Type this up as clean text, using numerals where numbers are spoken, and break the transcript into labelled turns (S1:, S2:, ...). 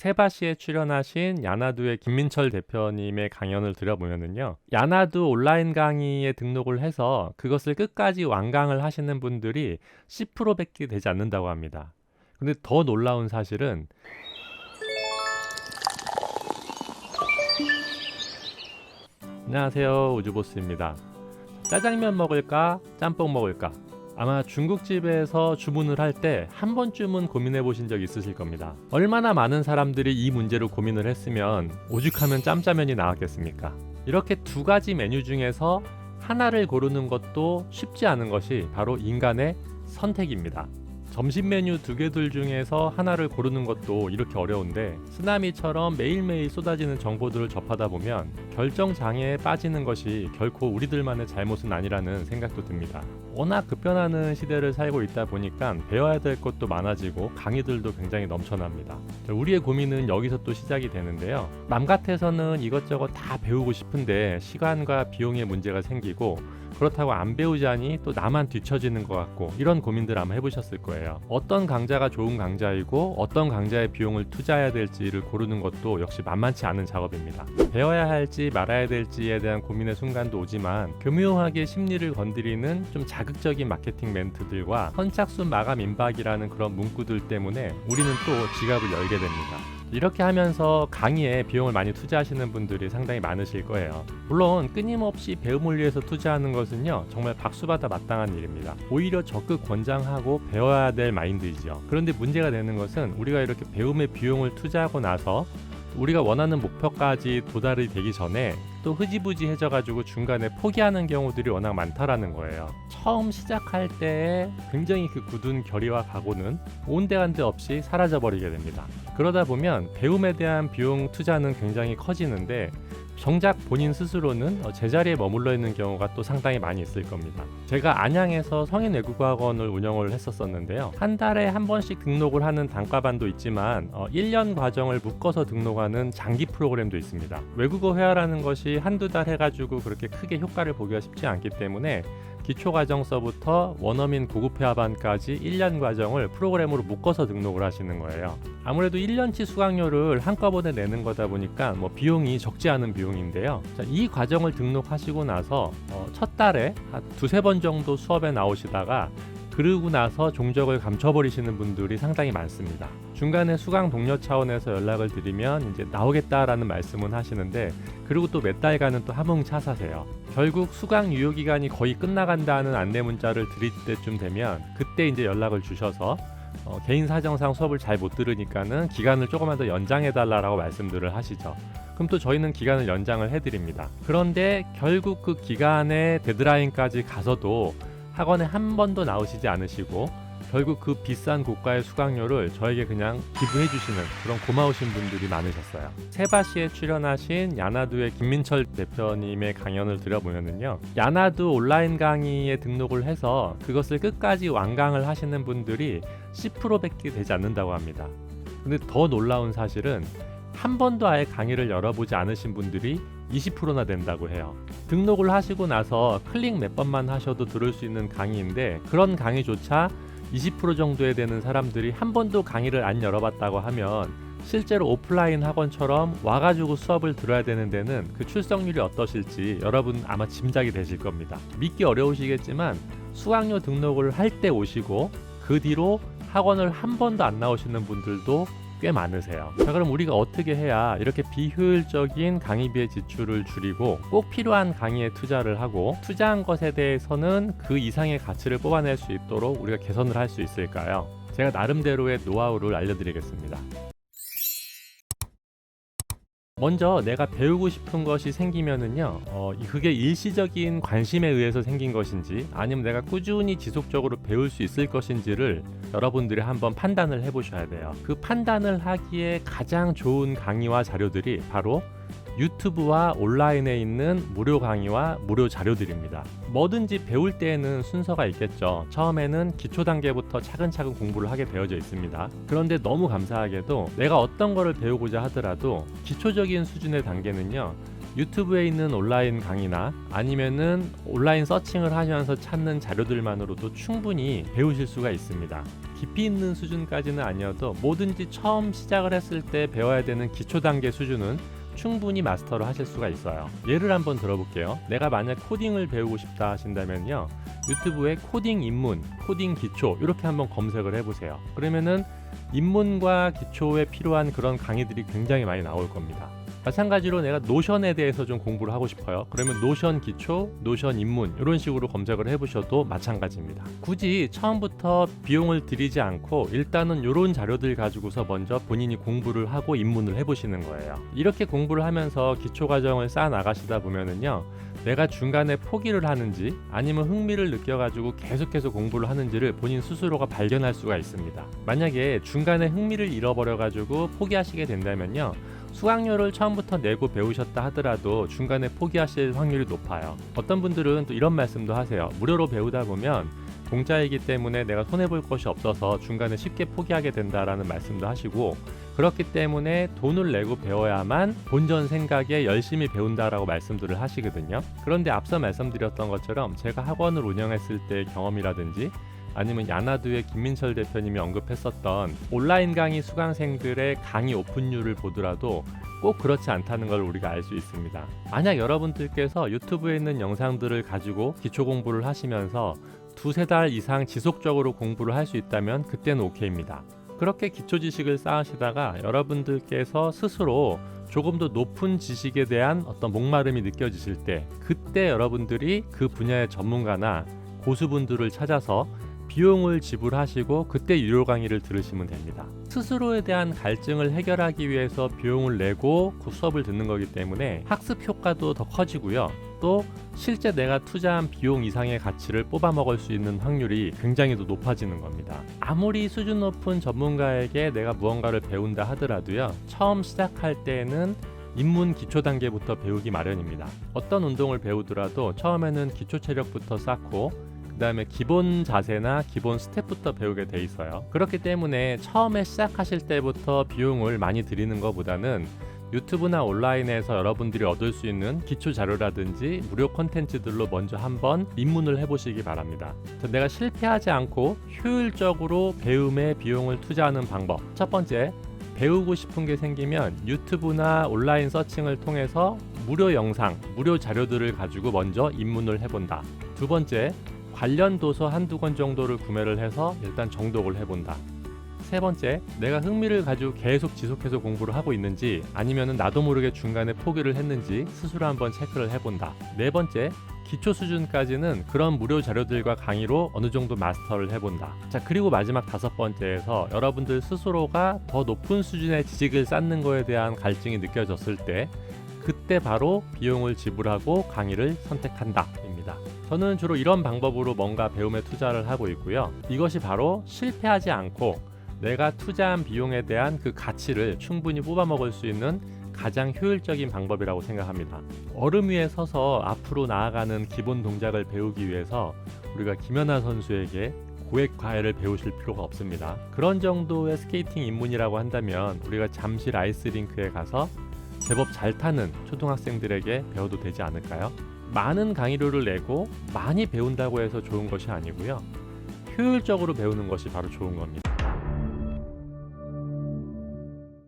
S1: 세바시에 출연하신 야나두의 김민철 대표님의 강연을 들어보면은요, 야나두 온라인 강의에 등록을 해서 그것을 끝까지 완강을 하시는 분들이 10%밖에 되지 않는다고 합니다. 근데 더 놀라운 사실은 안녕하세요, 우주보스입니다. 짜장면 먹을까? 짬뽕 먹을까? 아마 중국집에서 주문을 할 때 한 번쯤은 고민해 보신 적 있으실 겁니다. 얼마나 많은 사람들이 이 문제로 고민을 했으면 오죽하면 짬짜면이 나왔겠습니까? 이렇게 두 가지 메뉴 중에서 하나를 고르는 것도 쉽지 않은 것이 바로 인간의 선택입니다. 점심 메뉴 두 개들 중에서 하나를 고르는 것도 이렇게 어려운데, 쓰나미처럼 매일매일 쏟아지는 정보들을 접하다 보면 결정장애에 빠지는 것이 결코 우리들만의 잘못은 아니라는 생각도 듭니다. 워낙 급변하는 시대를 살고 있다 보니까 배워야 될 것도 많아지고 강의들도 굉장히 넘쳐납니다. 우리의 고민은 여기서 또 시작이 되는데요. 남 같아서는 이것저것 다 배우고 싶은데 시간과 비용의 문제가 생기고, 그렇다고 안 배우자니 또 나만 뒤처지는 것 같고, 이런 고민들 아마 해보셨을 거예요. 어떤 강좌가 좋은 강좌이고 어떤 강좌에 비용을 투자해야 될지를 고르는 것도 역시 만만치 않은 작업입니다. 배워야 할지 말아야 될지에 대한 고민의 순간도 오지만, 교묘하게 심리를 건드리는 좀 자극적인 마케팅 멘트들과 선착순 마감 임박이라는 그런 문구들 때문에 우리는 또 지갑을 열게 됩니다. 이렇게 하면서 강의에 비용을 많이 투자하시는 분들이 상당히 많으실 거예요. 물론 끊임없이 배움을 위해서 투자하는 것은요, 정말 박수받아 마땅한 일입니다. 오히려 적극 권장하고 배워야 될 마인드이죠. 그런데 문제가 되는 것은 우리가 이렇게 배움에 비용을 투자하고 나서 우리가 원하는 목표까지 도달이 되기 전에 또 흐지부지해져가지고 중간에 포기하는 경우들이 워낙 많다라는 거예요. 처음 시작할 때에 굉장히 그 굳은 결의와 각오는 온데간데 없이 사라져버리게 됩니다. 그러다 보면 배움에 대한 비용 투자는 굉장히 커지는데, 정작 본인 스스로는 제자리에 머물러 있는 경우가 또 상당히 많이 있을 겁니다. 제가 안양에서 성인 외국어 학원을 운영을 했었는데요. 한 달에 한 번씩 등록을 하는 단과반도 있지만 1년 과정을 묶어서 등록하는 장기 프로그램도 있습니다. 외국어 회화라는 것이 한두 달 해가지고 그렇게 크게 효과를 보기가 쉽지 않기 때문에 기초과정서부터 원어민 고급 회화반까지 1년 과정을 프로그램으로 묶어서 등록을 하시는 거예요. 아무래도 1년치 수강료를 한꺼번에 내는 거다 보니까 비용이 적지 않은 비용인데요. 이 과정을 등록하시고 나서 첫 달에 한 두세 번 정도 수업에 나오시다가 그러고 나서 종적을 감춰버리시는 분들이 상당히 많습니다. 중간에 수강 동료 차원에서 연락을 드리면 이제 나오겠다라는 말씀은 하시는데, 그리고 또 몇 달간은 또 함흥차사세요. 결국 수강 유효 기간이 거의 끝나간다는 안내 문자를 드릴 때쯤 되면 그때 이제 연락을 주셔서 개인 사정상 수업을 잘 못 들으니까는 기간을 조금만 더 연장해 달라고 말씀들을 하시죠. 그럼 또 저희는 기간을 연장을 해드립니다. 그런데 결국 그 기간의 데드라인까지 가서도 학원에 한 번도 나오시지 않으시고 결국 그 비싼 고가의 수강료를 저에게 그냥 기부해 주시는 그런 고마우신 분들이 많으셨어요. 세바시에 출연하신 야나두의 김민철 대표님의 강연을 들어보면은요, 야나두 온라인 강의에 등록을 해서 그것을 끝까지 완강을 하시는 분들이 10%밖에 되지 않는다고 합니다. 근데 더 놀라운 사실은 한 번도 아예 강의를 열어보지 않으신 분들이 20%나 된다고 해요. 등록을 하시고 나서 클릭 몇 번만 하셔도 들을 수 있는 강의인데, 그런 강의조차 20% 정도에 되는 사람들이 한 번도 강의를 안 열어봤다고 하면 실제로 오프라인 학원처럼 와가지고 수업을 들어야 되는 데는 그 출석률이 어떠실지 여러분 아마 짐작이 되실 겁니다. 믿기 어려우시겠지만 수강료 등록을 할 때 오시고 그 뒤로 학원을 한 번도 안 나오시는 분들도 꽤 많으세요. 자, 그럼 우리가 어떻게 해야 이렇게 비효율적인 강의비의 지출을 줄이고 꼭 필요한 강의에 투자를 하고, 투자한 것에 대해서는 그 이상의 가치를 뽑아낼 수 있도록 우리가 개선을 할 수 있을까요? 제가 나름대로의 노하우를 알려드리겠습니다. 먼저 내가 배우고 싶은 것이 생기면은요, 그게 일시적인 관심에 의해서 생긴 것인지 아니면 내가 꾸준히 지속적으로 배울 수 있을 것인지를 여러분들이 한번 판단을 해보셔야 돼요. 그 판단을 하기에 가장 좋은 강의와 자료들이 바로 유튜브와 온라인에 있는 무료 강의와 무료 자료들입니다. 뭐든지 배울 때에는 순서가 있겠죠. 처음에는 기초 단계부터 차근차근 공부를 하게 되어져 있습니다. 그런데 너무 감사하게도 내가 어떤 거를 배우고자 하더라도 기초적인 수준의 단계는요, 유튜브에 있는 온라인 강의나 아니면은 온라인 서칭을 하면서 찾는 자료들만으로도 충분히 배우실 수가 있습니다. 깊이 있는 수준까지는 아니어도 뭐든지 처음 시작을 했을 때 배워야 되는 기초 단계 수준은 충분히 마스터를 하실 수가 있어요. 예를 한번 들어볼게요. 내가 만약 코딩을 배우고 싶다 하신다면요, 유튜브에 코딩 입문, 코딩 기초 이렇게 한번 검색을 해보세요. 그러면은 입문과 기초에 필요한 그런 강의들이 굉장히 많이 나올 겁니다. 마찬가지로 내가 노션에 대해서 좀 공부를 하고 싶어요. 그러면 노션 기초, 노션 입문 이런 식으로 검색을 해보셔도 마찬가지입니다. 굳이 처음부터 비용을 들이지 않고 일단은 이런 자료들 가지고서 먼저 본인이 공부를 하고 입문을 해보시는 거예요. 이렇게 공부를 하면서 기초 과정을 쌓아 나가시다 보면은요, 내가 중간에 포기를 하는지 아니면 흥미를 느껴가지고 계속해서 공부를 하는지를 본인 스스로가 발견할 수가 있습니다. 만약에 중간에 흥미를 잃어버려가지고 포기하시게 된다면요, 수강료를 처음부터 내고 배우셨다 하더라도 중간에 포기하실 확률이 높아요. 어떤 분들은 또 이런 말씀도 하세요. 무료로 배우다 보면 공짜이기 때문에 내가 손해볼 것이 없어서 중간에 쉽게 포기하게 된다라는 말씀도 하시고, 그렇기 때문에 돈을 내고 배워야만 본전 생각에 열심히 배운다라고 말씀들을 하시거든요. 그런데 앞서 말씀드렸던 것처럼 제가 학원을 운영했을 때의 경험이라든지 아니면 야나두의 김민철 대표님이 언급했었던 온라인 강의 수강생들의 강의 오픈율을 보더라도 꼭 그렇지 않다는 걸 우리가 알 수 있습니다. 만약 여러분들께서 유튜브에 있는 영상들을 가지고 기초 공부를 하시면서 두세 달 이상 지속적으로 공부를 할 수 있다면 그때는 오케이입니다. 그렇게 기초 지식을 쌓으시다가 여러분들께서 스스로 조금 더 높은 지식에 대한 어떤 목마름이 느껴지실 때, 그때 여러분들이 그 분야의 전문가나 고수분들을 찾아서 비용을 지불하시고 그때 유료 강의를 들으시면 됩니다. 스스로에 대한 갈증을 해결하기 위해서 비용을 내고 그 수업을 듣는 거기 때문에 학습 효과도 더 커지고요. 또 실제 내가 투자한 비용 이상의 가치를 뽑아 먹을 수 있는 확률이 굉장히 더 높아지는 겁니다. 아무리 수준 높은 전문가에게 내가 무언가를 배운다 하더라도요, 처음 시작할 때는 입문 기초 단계부터 배우기 마련입니다. 어떤 운동을 배우더라도 처음에는 기초 체력부터 쌓고 그 다음에 기본 자세나 기본 스텝부터 배우게 돼 있어요. 그렇기 때문에 처음에 시작하실 때부터 비용을 많이 들이는 것보다는 유튜브나 온라인에서 여러분들이 얻을 수 있는 기초 자료라든지 무료 콘텐츠들로 먼저 한번 입문을 해보시기 바랍니다. 내가 실패하지 않고 효율적으로 배움에 비용을 투자하는 방법. 첫 번째, 배우고 싶은 게 생기면 유튜브나 온라인 서칭을 통해서 무료 영상, 무료 자료들을 가지고 먼저 입문을 해본다. 두 번째, 관련 도서 한두 권 정도를 구매를 해서 일단 정독을 해본다. 세 번째, 내가 흥미를 가지고 계속 지속해서 공부를 하고 있는지 아니면 나도 모르게 중간에 포기를 했는지 스스로 한번 체크를 해본다. 네 번째, 기초 수준까지는 그런 무료 자료들과 강의로 어느 정도 마스터를 해본다. 자, 그리고 마지막 다섯 번째에서 여러분들 스스로가 더 높은 수준의 지식을 쌓는 거에 대한 갈증이 느껴졌을 때, 그때 바로 비용을 지불하고 강의를 선택한다 입니다. 저는 주로 이런 방법으로 뭔가 배움에 투자를 하고 있고요. 이것이 바로 실패하지 않고 내가 투자한 비용에 대한 그 가치를 충분히 뽑아먹을 수 있는 가장 효율적인 방법이라고 생각합니다. 얼음 위에 서서 앞으로 나아가는 기본 동작을 배우기 위해서 우리가 김연아 선수에게 고액 과외를 배우실 필요가 없습니다. 그런 정도의 스케이팅 입문이라고 한다면 우리가 잠실 아이스링크에 가서 제법 잘 타는 초등학생들에게 배워도 되지 않을까요? 많은 강의료를 내고 많이 배운다고 해서 좋은 것이 아니고요, 효율적으로 배우는 것이 바로 좋은 겁니다.